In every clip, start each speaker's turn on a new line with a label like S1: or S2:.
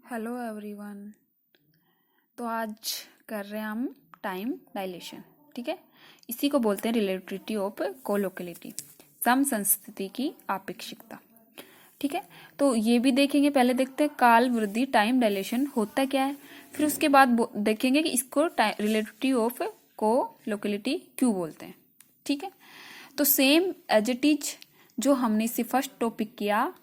S1: Hello everyone. तो आज कर रहे हैं हम टाइम डायलेशन। ठीक है, इसी को बोलते हैं रिलेटिविटी ऑफ कोलोकेलिटी, समसंस्थिति की आपेक्षिकता। ठीक है, तो ये भी देखेंगे। पहले देखते हैं काल वृद्धि टाइम डायलेशन होता क्या है, फिर उसके बाद देखेंगे कि इसको रिलेटिविटी ऑफ कोलोकेलिटी क्यों बोलते हैं। ठीक है, तो सेम एज इट इज जो हमने इसे फर्स्ट टॉपिक किया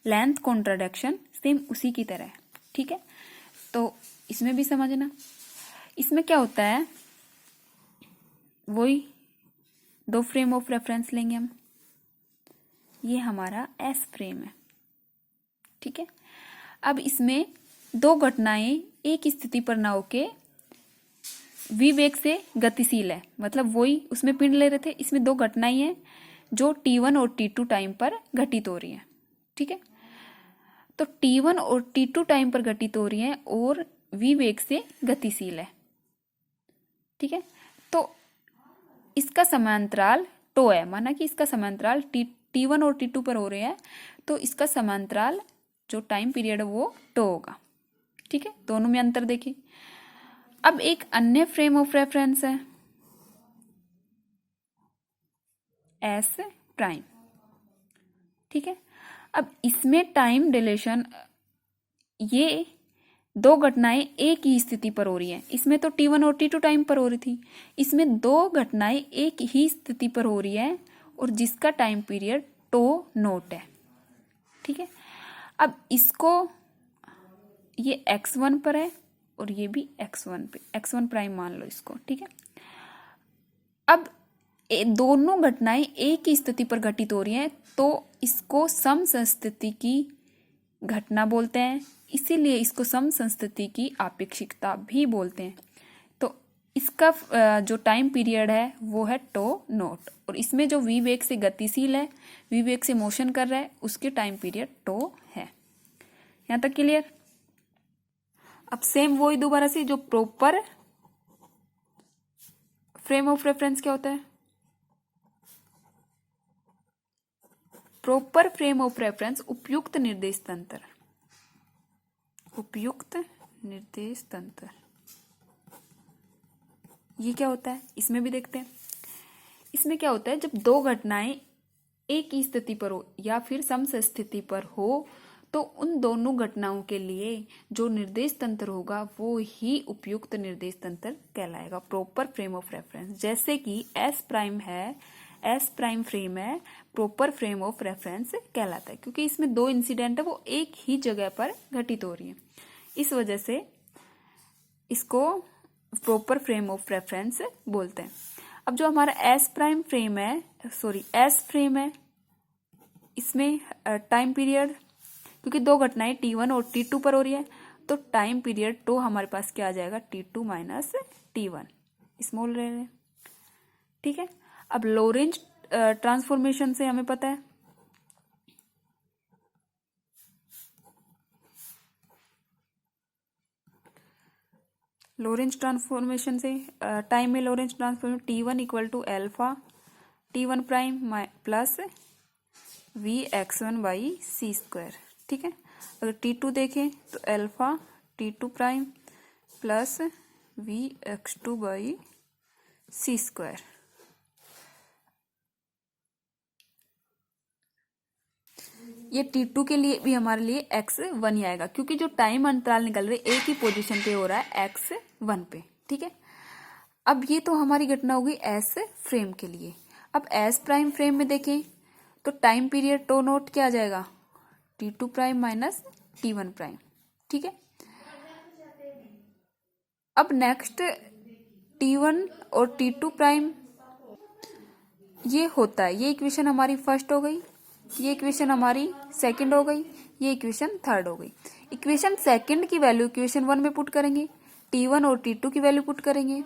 S1: लेंथ कॉन्ट्राडिक्शन, सेम उसी की तरह है। ठीक है, तो इसमें भी समझना। इसमें क्या होता है, वही दो फ्रेम ऑफ रेफरेंस लेंगे हम। ये हमारा एस फ्रेम है। ठीक है, अब इसमें दो घटनाएं एक स्थिति पर ना होके विवेक से गतिशील है, मतलब वही उसमें पिंड ले रहे थे। इसमें दो घटनाएं हैं जो T1 और T2 टाइम पर घटित हो रही हैं। ठीक है, तो T1 और T2 टाइम पर घटित हो रही हैं और v वेग से गतिशील है। ठीक है, तो इसका समांतराल टो है, माना कि इसका समांतराल T1 और T2 पर हो रहे हैं, तो इसका समांतराल जो टाइम पीरियड है वो टो होगा। ठीक है, दोनों में अंतर देखिए। अब एक अन्य फ्रेम ऑफ रेफरेंस है एस प्राइम। ठीक है, अब इसमें टाइम डिलेशन, ये दो घटनाएं एक ही स्थिति पर हो रही है। इसमें तो T1 और T2 टाइम पर हो रही थी, इसमें दो घटनाएं एक ही स्थिति पर हो रही है और जिसका टाइम पीरियड टो नोट है। ठीक है, अब इसको ये x1 पर है और ये भी x1 पे, x1 प्राइम मान लो इसको। ठीक है, अब दोनों घटनाएं एक ही स्थिति पर घटित हो रही हैं, तो इसको समसंस्थिति की घटना बोलते हैं, इसीलिए इसको समसंस्थिति की आपेक्षिकता भी बोलते हैं। तो इसका जो टाइम पीरियड है वो है टो नोट, और इसमें जो v वेग से गतिशील है, v वेग से मोशन कर रहा है, उसके टाइम पीरियड टो है। यहां तक क्लियर। अब सेम वही दोबारा से, जो प्रॉपर फ्रेम ऑफ रेफरेंस क्या होता है, प्रॉपर फ्रेम ऑफ रेफरेंस उपयुक्त निर्देश तंत्र, उपयुक्त निर्देश तंत्र, ये क्या होता है इसमें भी देखते हैं। इसमें क्या होता है, जब दो घटनाएं एक ही स्थिति पर हो या फिर समस्थिति पर हो, तो उन दोनों घटनाओं के लिए जो निर्देश तंत्र होगा वो ही उपयुक्त निर्देश तंत्र कहलाएगा, प्रॉपर फ्रेम ऑफ रेफरेंस। जैसे कि एस प्राइम है, एस प्राइम फ्रेम है, प्रॉपर फ्रेम ऑफ रेफरेंस कहलाता है, क्योंकि इसमें दो इंसिडेंट है वो एक ही जगह पर घटित हो रही है, इस वजह से इसको प्रॉपर फ्रेम ऑफ रेफरेंस बोलते हैं। अब जो हमारा एस प्राइम फ्रेम है, सॉरी एस फ्रेम है, इसमें टाइम पीरियड, क्योंकि दो घटनाएं T1 और T2 पर हो रही है, तो टाइम पीरियड टो हमारे पास क्या आ जाएगा, T2 माइनस T1 स्मॉल रह रहे। ठीक है, अब लोरेंज ट्रांसफॉर्मेशन से हमें पता है, लोरेंज ट्रांसफॉर्मेशन से टाइम में Lorentz transformation T1 equal to alpha T1 prime plus Vx1 by C square. ठीक है, अगर T2 देखें तो alpha T2 prime plus Vx2 by C square. ये T2 के लिए भी हमारे लिए x1 ही आएगा, क्योंकि जो टाइम अंतराल निकल रहे एक ही पोजीशन पे हो रहा है x1 पे। ठीक है, अब ये तो हमारी घटना हो गई एस फ्रेम के लिए। अब एस प्राइम फ्रेम में देखें तो टाइम पीरियड टो नोट क्या आ जाएगा, T2 prime minus T1 prime. ठीक है, अब नेक्स्ट T1 और T2 प्राइम ये होता है, ये इक्वेशन हमारी फर्स्ट हो गई, ये इक्वेशन हमारी सेकंड हो गई, ये इक्वेशन थर्ड हो गई। इक्वेशन सेकंड की वैल्यू इक्वेशन 1 में पुट करेंगे, T1 और T2 की वैल्यू पुट करेंगे,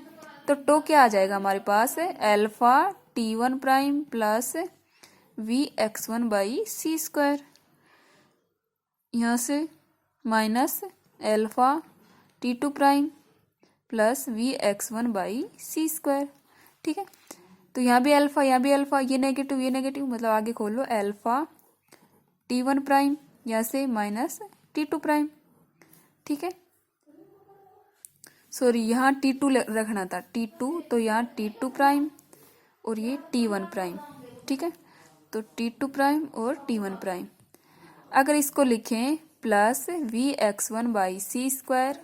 S1: तो टो क्या आ जाएगा हमारे पास, alpha T1 prime plus Vx1 by C square, यहाँ से minus alpha T2 prime plus Vx1 by C square. ठीक है, तो यहाँ भी अल्फा, यहाँ भी अल्फा, ये नेगेटिव, मतलब आगे खोल लो, अल्फा T1 प्राइम यहाँ से माइनस T2 प्राइम। ठीक है, सॉरी यहाँ T2 रखना था, T2, तो यहाँ T2 प्राइम और ये T1 प्राइम। ठीक है, तो T2 प्राइम और T1 प्राइम। अगर इसको लिखें plus Vx1/c²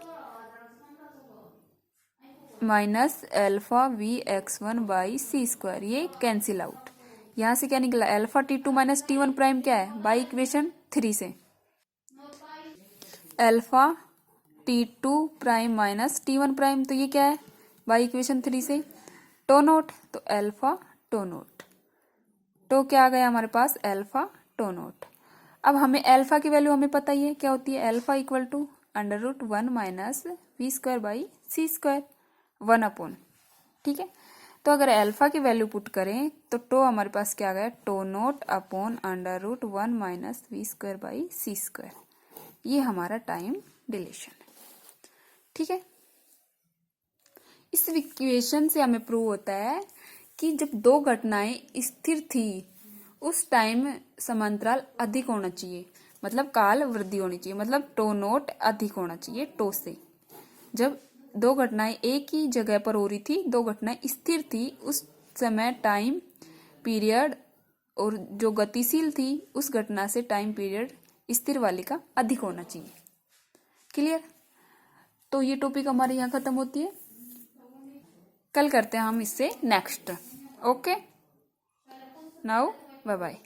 S1: minus alpha Vx1/c², ये कैंसिल आउट। यहाँ से क्या निकला, alpha T2 minus T1 prime क्या है, बाई इक्वेशन 3 से alpha T2 prime minus T1 prime, तो ये क्या है बाई इक्वेशन 3 से टो नोट, तो अल्फा टो नोट, तो क्या आ गया हमारे पास अल्फा टो नोट। अब हमें अल्फा की वैल्यू हमें पता ही है क्या होती है, alpha equal to √1 minus V²/c², 1/। ठीक है, तो अगर अल्फा की वैल्यू पुट करें तो टो हमारे पास क्या आ गया, to naught upon √1 minus V²/c², ये हमारा टाइम डिलेशन है। ठीक है, इस इक्वेशन से हमें प्रूव होता है कि जब दो घटनाएं स्थिर थी उस टाइम समांतराल अधिक होना चाहिए, मतलब काल वृद्धि होनी चाहिए, मतलब टो नोट अधिक होना चाहिए टो से। जब दो घटनाएं एक ही जगह पर हो रही थी, दो घटनाएं स्थिर थी, उस समय टाइम पीरियड और जो गतिशील थी उस घटना से टाइम पीरियड स्थिर वाली का अधिक होना चाहिए। क्लियर, तो ये टॉपिक हमारे यहाँ खत्म होती है, कल करते हैं हम इससे next. Okay, now bye bye.